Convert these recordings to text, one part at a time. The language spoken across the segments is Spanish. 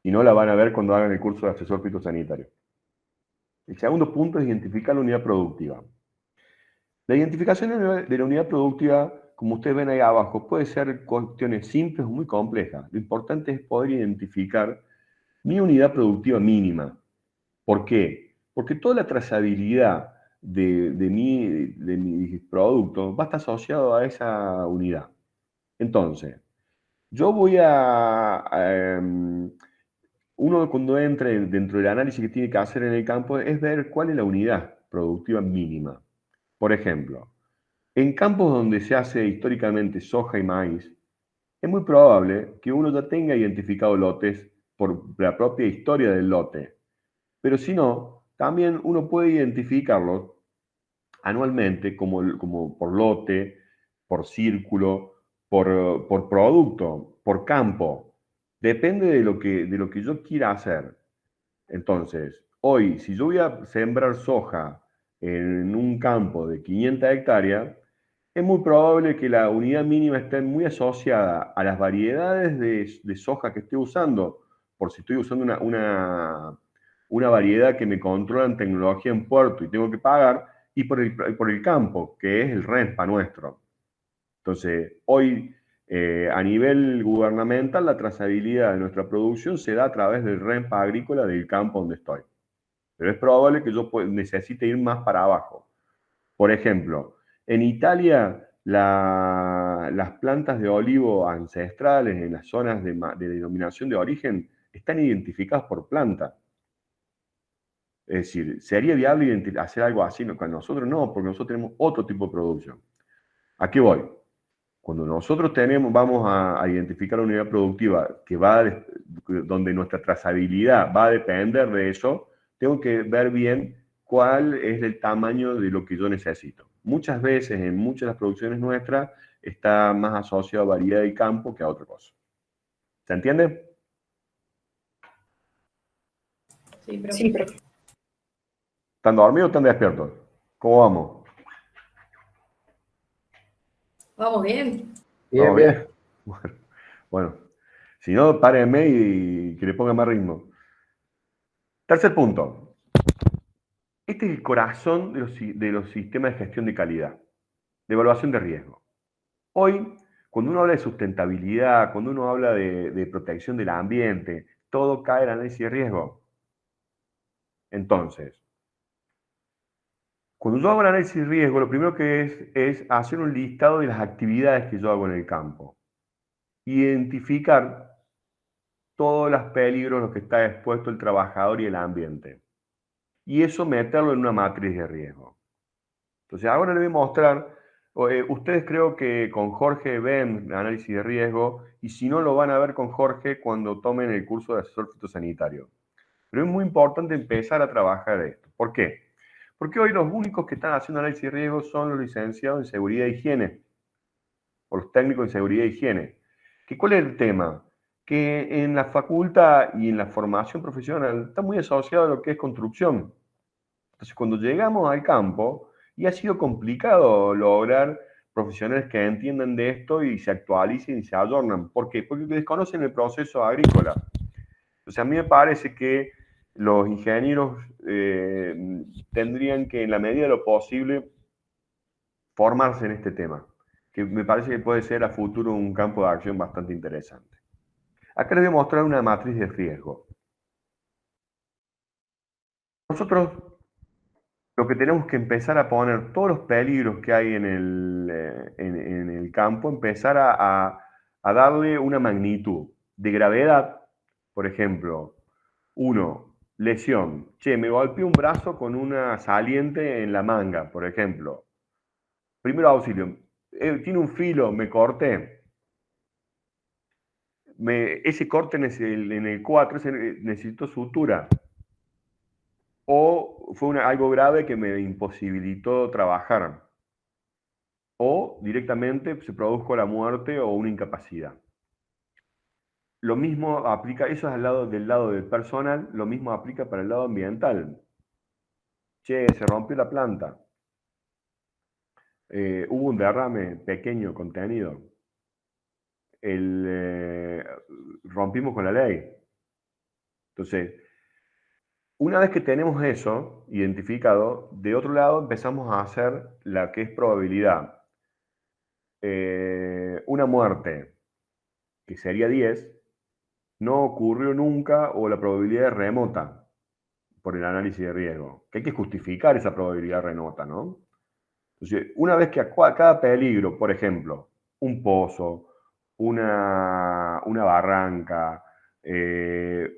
y no la van a ver cuando hagan el curso de asesor fitosanitario. El segundo punto es identificar la unidad productiva. La identificación de la unidad productiva, como ustedes ven ahí abajo, puede ser cuestiones simples o muy complejas. Lo importante es poder identificar mi unidad productiva mínima. ¿Por qué? Porque toda la trazabilidad de mis productos va a estar asociado a esa unidad. Entonces, yo voy uno cuando entre dentro del análisis que tiene que hacer en el campo es ver cuál es la unidad productiva mínima. Por ejemplo, en campos donde se hace históricamente soja y maíz, es muy probable que uno ya tenga identificado lotes por la propia historia del lote. Pero si no, también uno puede identificarlos anualmente como por lote, por círculo, por producto, por campo. Depende de lo que yo quiera hacer. Entonces, hoy, si yo voy a sembrar soja en un campo de 500 hectáreas, es muy probable que la unidad mínima esté muy asociada a las variedades de soja que estoy usando. Por si estoy usando una variedad que me controla en tecnología en puerto y tengo que pagar, y por el campo, que es el RENPA nuestro. Entonces, hoy a nivel gubernamental, la trazabilidad de nuestra producción se da a través del RENPA agrícola del campo donde estoy. Pero es probable que yo necesite ir más para abajo. Por ejemplo, en Italia, las plantas de olivo ancestrales en las zonas de denominación de origen están identificadas por planta. Es decir, ¿sería viable hacer algo así? No, con nosotros no, porque nosotros tenemos otro tipo de producción. ¿A qué voy? Cuando nosotros vamos a identificar una unidad productiva donde nuestra trazabilidad va a depender de eso, tengo que ver bien cuál es el tamaño de lo que yo necesito. Muchas veces, en muchas de las producciones nuestras, está más asociado a variedad del campo que a otra cosa. ¿Se entiende? Sí, Sí, profe. profe. ¿Están dormidos o están despiertos? ¿Cómo vamos? Vamos bien. ¿Vamos Bien, bien? bien. Bueno, si no, párenme y que le ponga más ritmo. Tercer punto. Este es el corazón de los sistemas de gestión de calidad, de evaluación de riesgo. Hoy, cuando uno habla de sustentabilidad, cuando uno habla de protección del ambiente, todo cae en análisis de riesgo. Entonces, cuando yo hago el análisis de riesgo, lo primero que es hacer un listado de las actividades que yo hago en el campo. Identificar todos los peligros a los que está expuesto el trabajador y el ambiente. Y eso meterlo en una matriz de riesgo. Entonces, ahora les voy a mostrar, ustedes creo que con Jorge ven análisis de riesgo, y si no, lo van a ver con Jorge cuando tomen el curso de asesor fitosanitario. Pero es muy importante empezar a trabajar esto. ¿Por qué? Porque hoy los únicos que están haciendo análisis de riesgo son los licenciados en seguridad e higiene, o los técnicos en seguridad e higiene. ¿Cuál es el tema? Que en la facultad y en la formación profesional está muy asociado a lo que es construcción. Entonces, cuando llegamos al campo, y ha sido complicado lograr profesionales que entiendan de esto y se actualicen y se adornan. ¿Por qué? Porque desconocen el proceso agrícola. Entonces, a mí me parece que los ingenieros tendrían que, en la medida de lo posible, formarse en este tema, que me parece que puede ser a futuro un campo de acción bastante interesante. Acá les voy a mostrar una matriz de riesgo. Nosotros lo que tenemos que empezar a poner todos los peligros que hay en el campo, empezar a darle una magnitud de gravedad. Por ejemplo, uno, lesión. Che, me golpeé un brazo con una saliente en la manga, por ejemplo. Primero auxilio. Tiene un filo, me corté. Ese corte en el 4 necesito sutura. O fue algo grave que me imposibilitó trabajar. O directamente se produjo la muerte o una incapacidad. Lo mismo aplica, eso es del lado del personal, lo mismo aplica para el lado ambiental. Che, se rompió la planta. Hubo un derrame pequeño, contenido. Rompimos con la ley. Entonces, una vez que tenemos eso identificado, de otro lado empezamos a hacer la que es probabilidad. Una muerte, que sería 10, no ocurrió nunca o la probabilidad es remota por el análisis de riesgo. Que hay que justificar esa probabilidad remota, ¿no? Entonces, una vez que a cada peligro, por ejemplo, un pozo, una barranca, el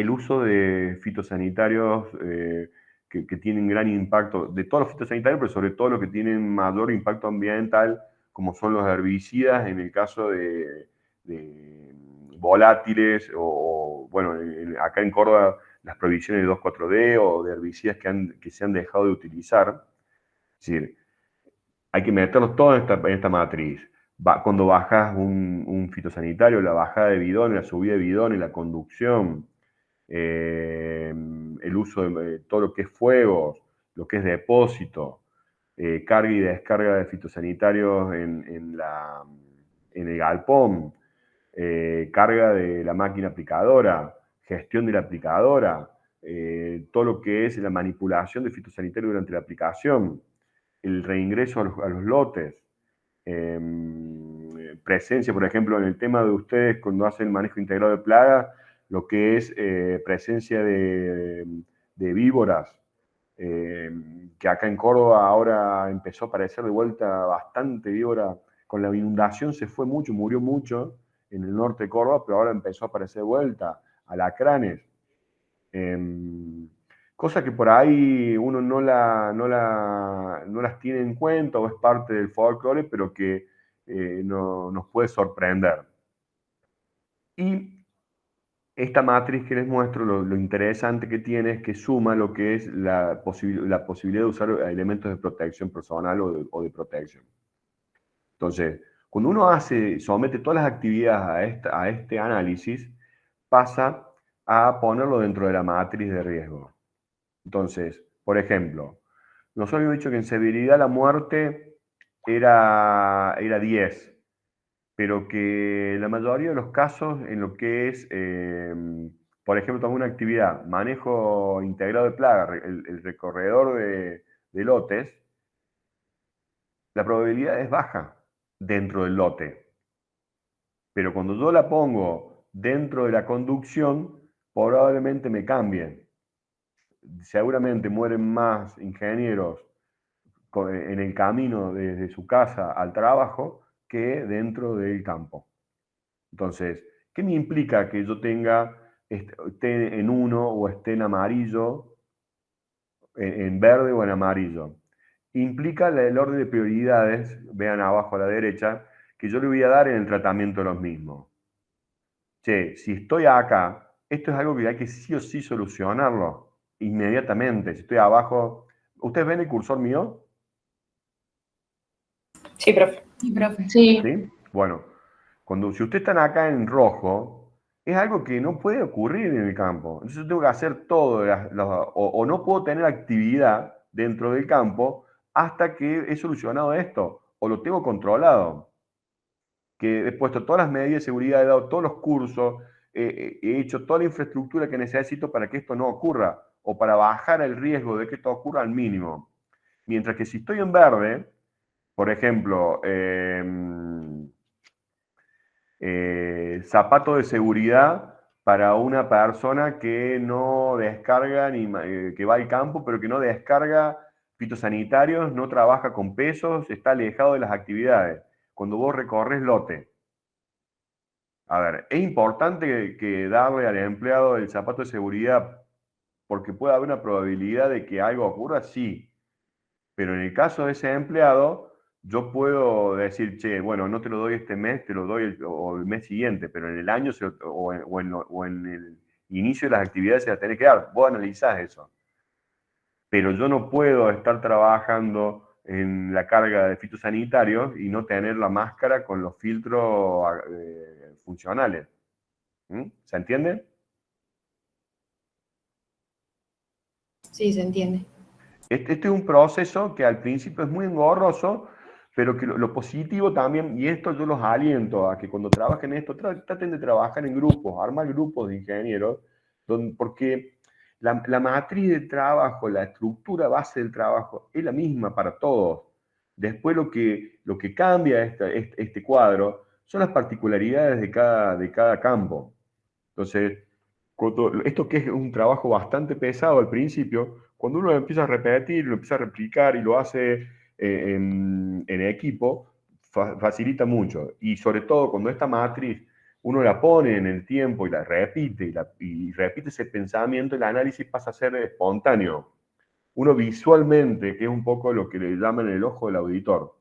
uso de fitosanitarios que tienen gran impacto, de todos los fitosanitarios, pero sobre todo los que tienen mayor impacto ambiental, como son los herbicidas, en el caso de volátiles, bueno, acá en Córdoba las prohibiciones de 2,4-D o de herbicidas que se han dejado de utilizar. Es decir, hay que meterlos todos en esta matriz. Cuando bajas un fitosanitario, la bajada de bidones, la subida de bidones, la conducción, el uso de todo lo que es fuegos, lo que es depósito, carga y descarga de fitosanitarios en el galpón, carga de la máquina aplicadora, gestión de la aplicadora, todo lo que es la manipulación de fitosanitarios durante la aplicación, el reingreso a los lotes, presencia, por ejemplo, en el tema de ustedes cuando hacen manejo integrado de plagas, lo que es presencia de víboras, que acá en Córdoba ahora empezó a aparecer de vuelta bastante víbora. Con la inundación se fue mucho, murió mucho en el norte de Córdoba, pero ahora empezó a aparecer de vuelta, alacranes. Cosas que por ahí uno no las tiene en cuenta o es parte del folclore, pero que nos puede sorprender. Y esta matriz que les muestro, lo interesante que tiene es que suma lo que es la posibilidad de usar elementos de protección personal o de protección. Entonces, cuando uno somete todas las actividades a este análisis, pasa a ponerlo dentro de la matriz de riesgo. Entonces, por ejemplo, nosotros habíamos dicho que en severidad la muerte era 10, pero que la mayoría de los casos en lo que es, por ejemplo, tengo una actividad, manejo integrado de plaga, el recorredor de lotes, la probabilidad es baja dentro del lote. Pero cuando yo la pongo dentro de la conducción, probablemente me cambie. Seguramente mueren más ingenieros en el camino desde su casa al trabajo que dentro del campo. Entonces, ¿qué me implica que yo esté en uno o esté en amarillo, en verde o en amarillo? Implica el orden de prioridades, vean abajo a la derecha, que yo le voy a dar en el tratamiento de los mismos. Che, si estoy acá, esto es algo que hay que sí o sí solucionarlo inmediatamente. Si estoy abajo, ¿ustedes ven el cursor mío? Sí, profe. Sí, profe. Sí. ¿Sí? Bueno, si ustedes están acá en rojo, es algo que no puede ocurrir en el campo. Entonces yo tengo que hacer todo, o no puedo tener actividad dentro del campo hasta que he solucionado esto, o lo tengo controlado. Que he puesto todas las medidas de seguridad, he dado todos los cursos, he hecho toda la infraestructura que necesito para que esto no ocurra, o para bajar el riesgo de que esto ocurra al mínimo. Mientras que si estoy en verde, por ejemplo, zapato de seguridad para una persona que no descarga, que va al campo, pero que no descarga fitosanitarios, no trabaja con pesos, está alejado de las actividades. Cuando vos recorres lote. A ver, es importante que darle al empleado el zapato de seguridad porque puede haber una probabilidad de que algo ocurra, sí. Pero en el caso de ese empleado, yo puedo decir, che, bueno, no te lo doy este mes, te lo doy el mes siguiente, pero en el año o en el inicio de las actividades se las tenés que dar. Vos analizás eso. Pero yo no puedo estar trabajando en la carga de fitosanitarios y no tener la máscara con los filtros funcionales. ¿Se entiende? Sí, se entiende. Este es un proceso que al principio es muy engorroso, pero que lo positivo también, y esto yo los aliento a que cuando trabajen esto, traten de trabajar en grupos, armar grupos de ingenieros, porque la matriz de trabajo, la estructura base del trabajo es la misma para todos. Después lo que cambia este cuadro son las particularidades de cada campo. Entonces, esto que es un trabajo bastante pesado al principio, cuando uno lo empieza a repetir, lo empieza a replicar y lo hace en equipo, facilita mucho. Y sobre todo cuando esta matriz uno la pone en el tiempo y la repite, y repite ese pensamiento, el análisis pasa a ser espontáneo. Uno visualmente, que es un poco lo que le llaman el ojo del auditor,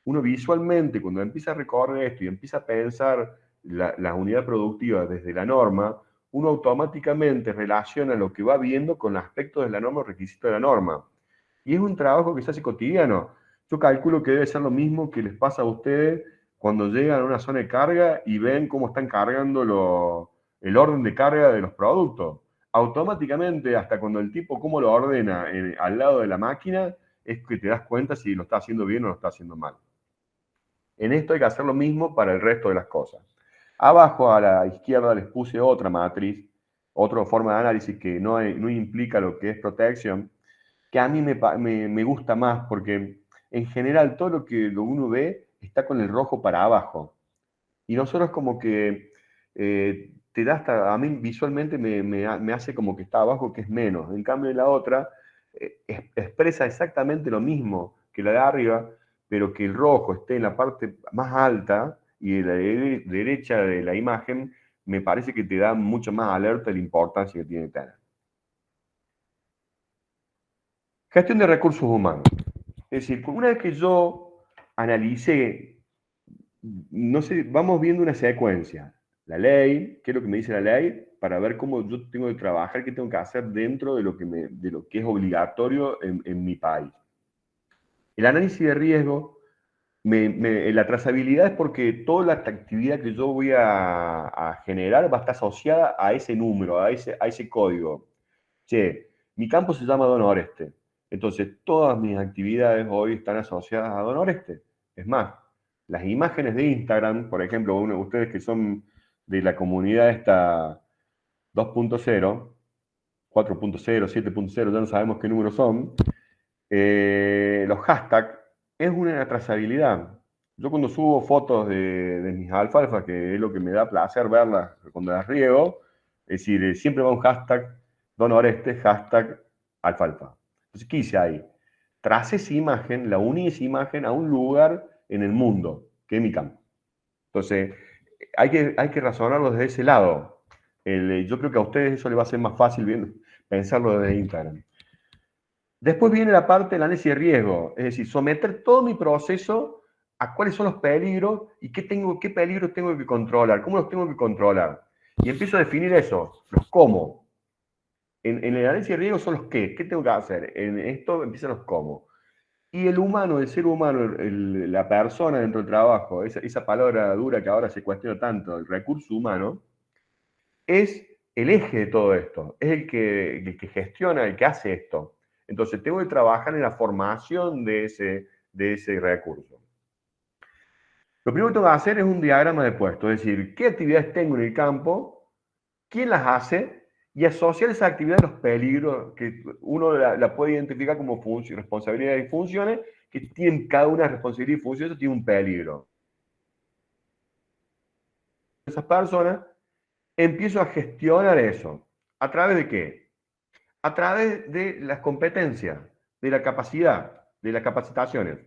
uno visualmente cuando empieza a recorrer esto y empieza a pensar la unidad productiva desde la norma, uno automáticamente relaciona lo que va viendo con aspectos de la norma o requisitos de la norma. Y es un trabajo que se hace cotidiano. Yo calculo que debe ser lo mismo que les pasa a ustedes cuando llegan a una zona de carga y ven cómo están cargando el orden de carga de los productos. Automáticamente, hasta cuando el tipo cómo lo ordena al lado de la máquina, es que te das cuenta si lo está haciendo bien o lo está haciendo mal. En esto hay que hacer lo mismo para el resto de las cosas. Abajo a la izquierda les puse otra matriz, otra forma de análisis que no implica lo que es protección, que a mí me gusta más porque en general todo lo que uno ve está con el rojo para abajo. Y nosotros como que te da hasta, a mí visualmente me hace como que está abajo, que es menos. En cambio la otra expresa exactamente lo mismo que la de arriba, pero que el rojo esté en la parte más alta y de la derecha de la imagen, me parece que te da mucho más alerta de la importancia que tiene que tener. Gestión de recursos humanos. Es decir, una vez que yo analicé, no sé, vamos viendo una secuencia. La ley, qué es lo que me dice la ley, para ver cómo yo tengo que trabajar, qué tengo que hacer dentro de lo que es obligatorio en mi país. El análisis de riesgo, la trazabilidad es porque toda la actividad que yo voy a generar va a estar asociada a ese número, a ese código. Che, mi campo se llama Don Oreste. Entonces, todas mis actividades hoy están asociadas a Don Oreste. Es más, las imágenes de Instagram, por ejemplo, ustedes que son de la comunidad esta 2.0, 4.0, 7.0, ya no sabemos qué números son, los hashtags es una trazabilidad. Yo cuando subo fotos de mis alfalfas, que es lo que me da placer verlas cuando las riego, es decir, siempre va un hashtag Don Oreste, hashtag alfalfa. Entonces, ¿qué hice ahí? Tracé esa imagen, la uní esa imagen a un lugar en el mundo, que es mi campo. Entonces, hay que razonarlo desde ese lado. Yo creo que a ustedes eso les va a ser más fácil pensarlo desde Instagram. Después viene la parte del análisis de riesgo, es decir, someter todo mi proceso a cuáles son los peligros y qué peligros tengo que controlar, cómo los tengo que controlar. Y empiezo a definir eso, los cómo. En el análisis de riesgo son los qué tengo que hacer. En esto empiezan los cómo. Y el humano, el ser humano, la persona dentro del trabajo, esa palabra dura que ahora se cuestiona tanto, el recurso humano, es el eje de todo esto, es el que gestiona, el que hace esto. Entonces, tengo que trabajar en la formación de ese recurso. Lo primero que tengo que hacer es un diagrama de puesto, es decir, qué actividades tengo en el campo, quién las hace, y asociar esa actividad a los peligros que uno la puede identificar como responsabilidades y funciones, que tienen cada una responsabilidad y función, eso tiene un peligro. Esas personas, empiezo a gestionar eso. ¿A través de qué? A través de las competencias, de la capacidad, de las capacitaciones.